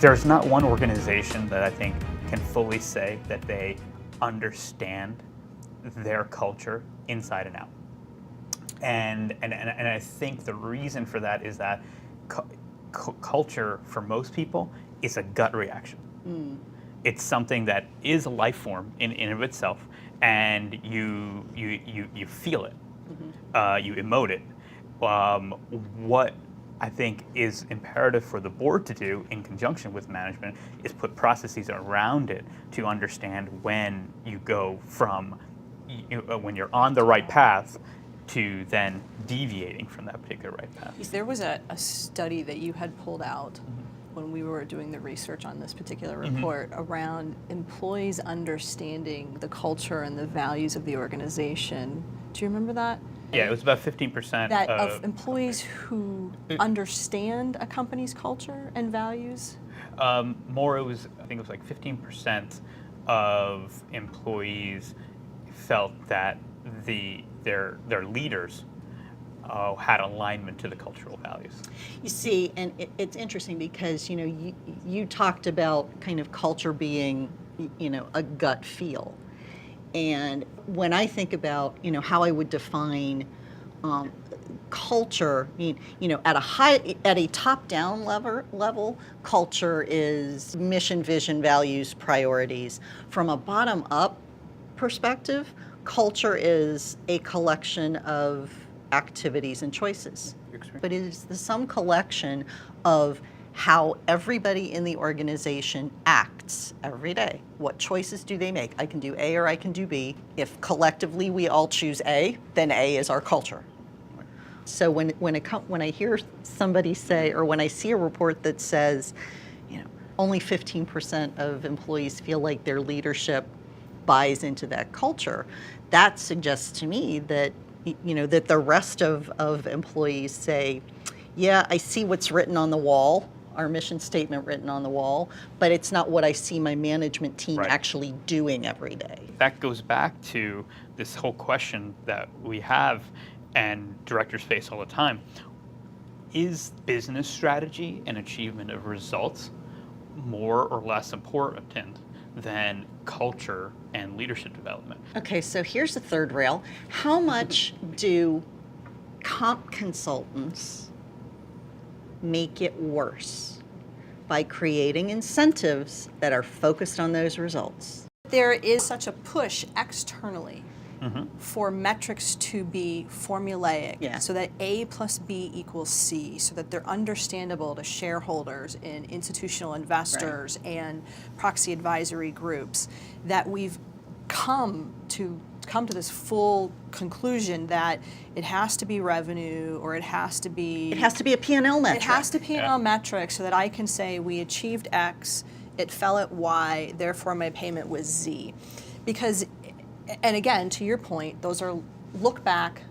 There's not one organization that I think can fully say that they understand their culture inside and out. And I think the reason for that is that culture for most people is a gut reaction. It's something that is a life form in and of itself, and you feel it, you emote it. What I think is imperative for the board to do in conjunction with management is put processes around it to understand when you go from when you're on the right path to then deviating from that particular right path. There was a study that you had pulled out when we were doing the research on this particular report around employees understanding the culture and the values of the organization. Do you remember that? Yeah, it was about 15% that of employees who understand a company's culture and values? More, I think it was like 15% of employees felt that their leaders had alignment to the cultural values. You see, and it's interesting because you talked about kind of culture being a gut feel, and when I think about how I would define culture, at a top-down level, culture is mission, vision, values, priorities. From a bottom-up perspective, culture is a collection of activities and choices, but it is the sum collection of how everybody in the organization acts every day. What choices do they make? I can do A or I can do B. If collectively we all choose A, then A is our culture. So when I hear somebody say, or when I see a report that says, only 15% of employees feel like their leadership buys into that culture, that suggests to me that that the rest of employees say, yeah, I see what's written on the wall, our mission statement written on the wall, but it's not what I see my management team actually doing every day. That goes back to this whole question that we have and directors face all the time. Is business strategy and achievement of results more or less important than culture and leadership development? Okay, so here's the third rail. How much do comp consultants make it worse by creating incentives that are focused on those results? There is such a push externally for metrics to be formulaic, so that A plus B equals C, so that they're understandable to shareholders and institutional investors and proxy advisory groups, that we've come to this full conclusion that it has to be revenue, or it has to be a P&L metric. It has to be P&L metric, so that I can say we achieved X, it fell at Y, therefore my payment was Z. Because, and again, to your point, those are look back,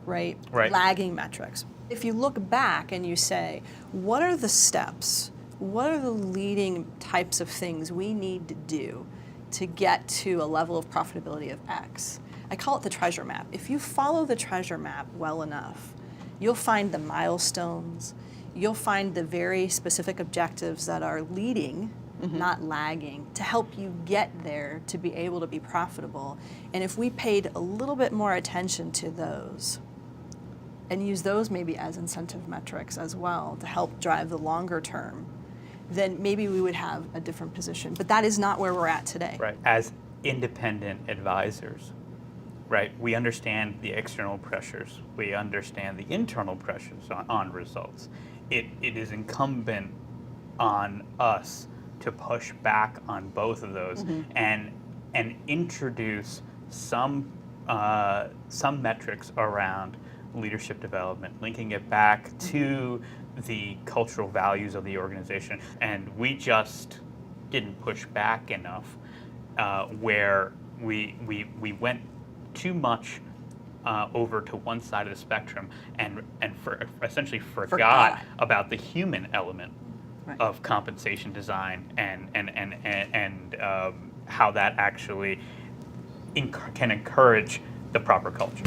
lagging metrics. If you look back and you say, what are the steps, what are the leading types of things we need to do to get to a level of profitability of X? I call it the treasure map. If you follow the treasure map well enough, you'll find the milestones, you'll find the very specific objectives that are leading, not lagging, to help you get there to be able to be profitable. And if we paid a little bit more attention to those and use those maybe as incentive metrics as well to help drive the longer term, then maybe we would have a different position. But that is not where we're at today. Right. As independent advisors, we understand the external pressures. We understand the internal pressures on results. It is incumbent on us to push back on both of those and introduce some metrics around leadership development, linking it back to the cultural values of the organization. And we just didn't push back enough, where we went too much over to one side of the spectrum and essentially forgot about the human element of compensation design and how that actually can encourage the proper culture.